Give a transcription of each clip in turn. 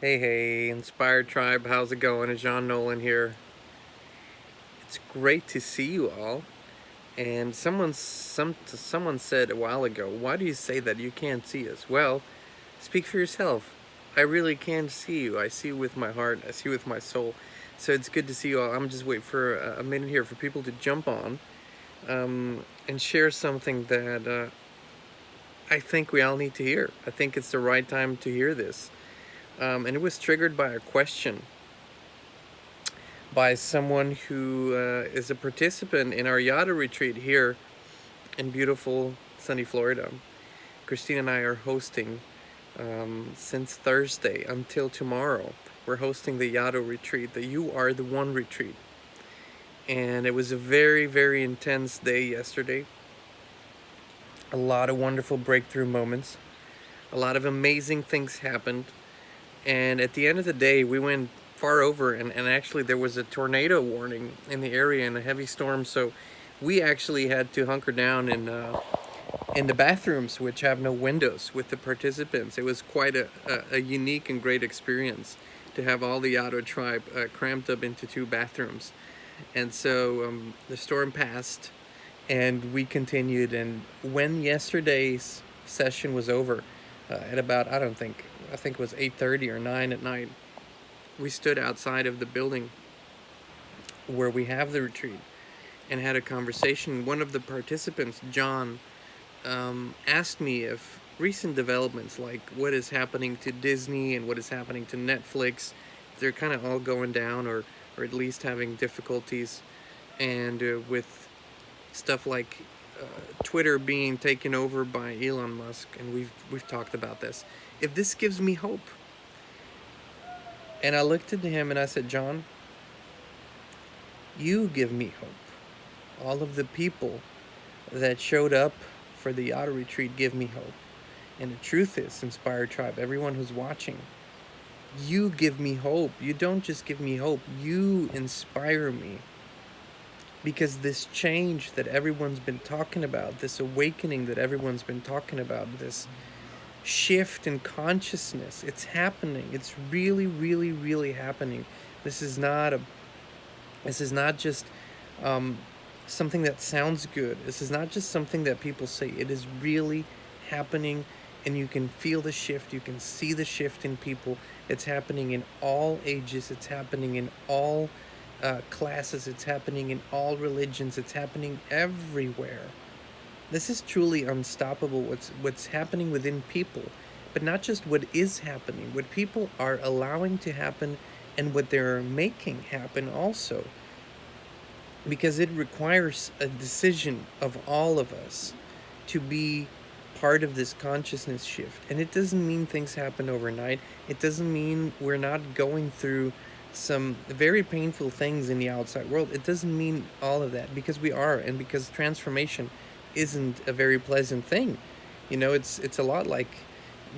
Hey, Inspired Tribe, how's it going? It's Jean Nolan here. It's great to see you all. And someone said a while ago, why do you say that you can't see us? Well, speak for yourself. I really can see you. I see you with my heart. I see you with my soul. So it's good to see you all. I'm just waiting for a minute here for people to jump on and share something that I think we all need to hear. I think it's the right time to hear this. And it was triggered by a question by someone who is a participant in our Yada retreat here in beautiful sunny Florida. Christine and I are hosting since Thursday until tomorrow. We're hosting the Yada retreat, the You Are the One retreat. And it was a very, very intense day yesterday. A lot of wonderful breakthrough moments. A lot of amazing things happened. And at the end of the day, we went far over, and actually there was a tornado warning in the area and a heavy storm, so we actually had to hunker down in the bathrooms, which have no windows, with the participants. It was quite a unique and great experience to have all the Yado tribe cramped up into two bathrooms. And so the storm passed, and we continued. And when yesterday's session was over, at about I think it was 8:30 or 9 at night, we stood outside of the building where we have the retreat and had a conversation. One of the participants, John, asked me if recent developments, like what is happening to Disney and what is happening to Netflix, they're kind of all going down, or at least having difficulties, and with stuff like Twitter being taken over by Elon Musk, and we've talked about this. If this gives me hope, and I looked at him and I said, John, you give me hope. All of the people that showed up for the Yada retreat give me hope. And the truth is, Inspired Tribe, everyone who's watching, you give me hope. You don't just give me hope, you inspire me. Because this change that everyone's been talking about, this awakening that everyone's been talking about, this shift in consciousness, it's happening. It's really, really, really happening. This is not just something that sounds good. This is not just something that people say. It is really happening, and you can feel the shift. You can see the shift in people. It's happening in all ages. It's happening in all classes. It's happening in all religions. It's happening everywhere. This is truly unstoppable. What's happening within people, but not just what is happening. What people are allowing to happen, and what they're making happen also. Because it requires a decision of all of us to be part of this consciousness shift. And it doesn't mean things happen overnight. It doesn't mean we're not going through some very painful things in the outside world. It doesn't mean all of that, because we are, and because transformation isn't a very pleasant thing. You know, it's a lot like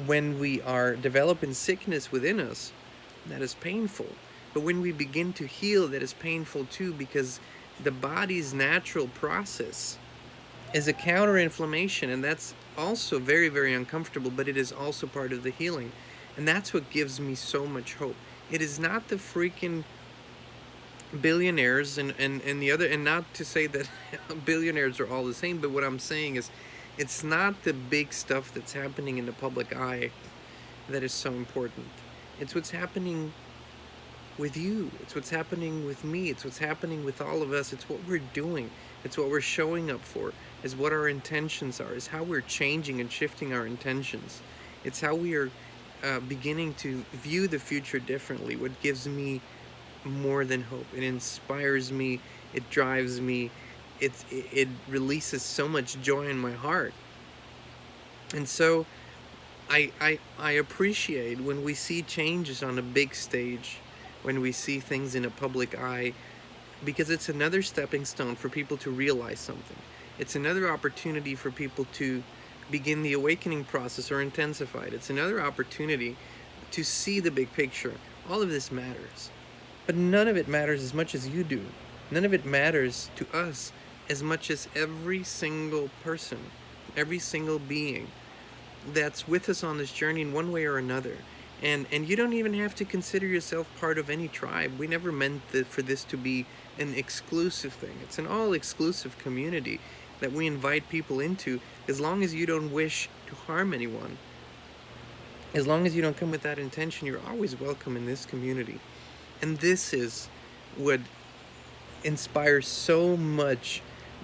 when we are developing sickness within us, that is painful. But when we begin to heal, that is painful too, because the body's natural process is a counter inflammation, and that's also very, very uncomfortable, but it is also part of the healing. And that's what gives me so much hope. It is not the freaking billionaires and the other, and not to say that billionaires are all the same, but what I'm saying is it's not the big stuff that's happening in the public eye that is so important. It's what's happening with you. It's what's happening with me. It's what's happening with all of us. It's what we're doing. It's what we're showing up for. Is what our intentions are. Is how we're changing and shifting our intentions. It's how we are beginning to view the future differently. What gives me more than hope. It inspires me. It drives me. It releases so much joy in my heart. And so I appreciate when we see changes on a big stage, when we see things in a public eye, because it's another stepping stone for people to realize something. It's another opportunity for people to begin the awakening process or intensify it. It's another opportunity to see the big picture. All of this matters. But none of it matters as much as you do. None of it matters to us as much as every single person, every single being that's with us on this journey in one way or another. And you don't even have to consider yourself part of any tribe. We never meant for this to be an exclusive thing. It's an all-exclusive community that we invite people into, as long as you don't wish to harm anyone. As long as you don't come with that intention, you're always welcome in this community. And this is what inspires so much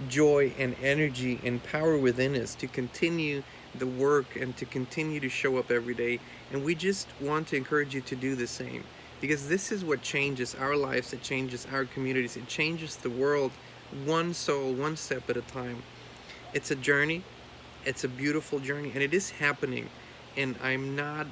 joy and energy and power within us to continue the work and to continue to show up every day. And we just want to encourage you to do the same, because this is what changes our lives, it changes our communities, it changes the world, one soul, one step at a time. It's a journey, it's a beautiful journey, and it is happening. And I'm not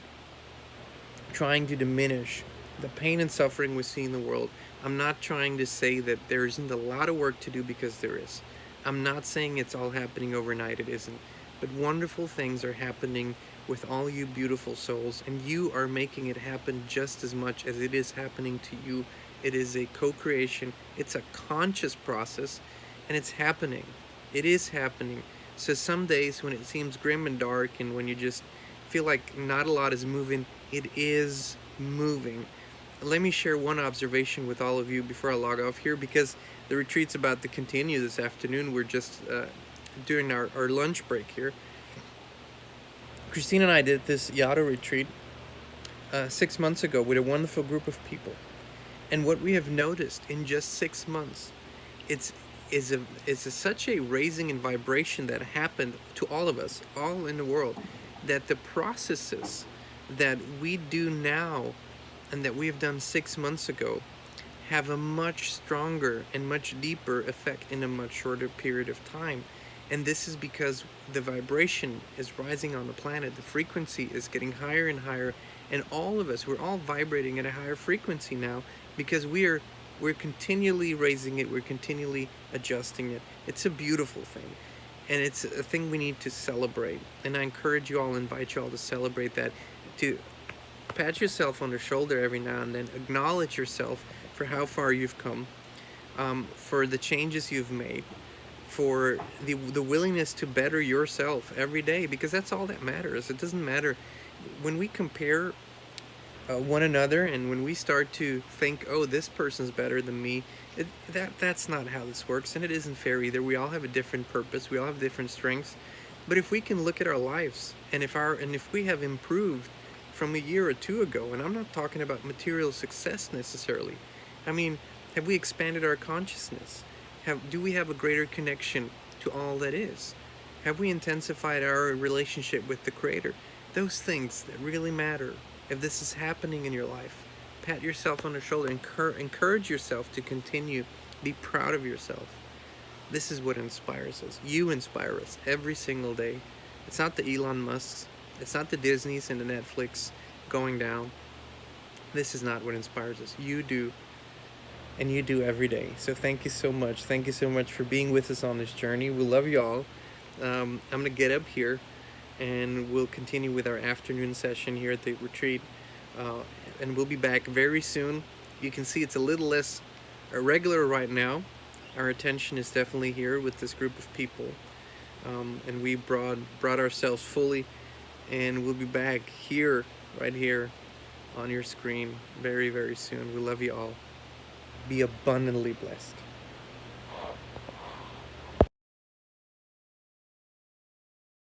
trying to diminish the pain and suffering we see in the world. I'm not trying to say that there isn't a lot of work to do, because there is. I'm not saying it's all happening overnight, it isn't. But wonderful things are happening with all you beautiful souls, and you are making it happen just as much as it is happening to you. It is a co-creation, it's a conscious process, and it's happening. It is happening. So some days when it seems grim and dark and when you just feel like not a lot is moving, it is moving. Let me share one observation with all of you before I log off here, because the retreat's about to continue this afternoon. We're just doing our lunch break here. Kristin and I did this Yada retreat 6 months ago with a wonderful group of people. And what we have noticed in just 6 months, it's such a raising and vibration that happened to all of us, all in the world, that the processes that we do now and that we have done 6 months ago have a much stronger and much deeper effect in a much shorter period of time. And this is because the vibration is rising on the planet. The frequency is getting higher and higher, and all of us, we're all vibrating at a higher frequency now, because we're continually raising it, we're continually adjusting it. It's a beautiful thing, and it's a thing we need to celebrate. And I encourage you all, invite you all to celebrate that, to pat yourself on the shoulder every now and then, acknowledge yourself for how far you've come, for the changes you've made, for the willingness to better yourself every day, because that's all that matters. It doesn't matter when we compare one another, and when we start to think, oh, this person's better than me, that's not how this works, and it isn't fair either. We all have a different purpose, we all have different strengths. But if we can look at our lives, and if we have improved from a year or two ago, and I'm not talking about material success necessarily, I mean, have we expanded our consciousness? Do we have a greater connection to all that is? Have we intensified our relationship with the Creator? Those things that really matter. If this is happening in your life, pat yourself on the shoulder, encourage yourself to continue, be proud of yourself. This is what inspires us. You inspire us every single day. It's not the Elon Musks, it's not the Disneys and the Netflix going down. This is not what inspires us. You do, and you do every day. So thank you so much. Thank you so much for being with us on this journey. We love you all. I'm going to get up here, and we'll continue with our afternoon session here at the retreat. And we'll be back very soon. You can see it's a little less regular right now. Our attention is definitely here with this group of people. And we brought ourselves fully, and we'll be back here, right here on your screen very, very soon. We love you all. Be abundantly blessed.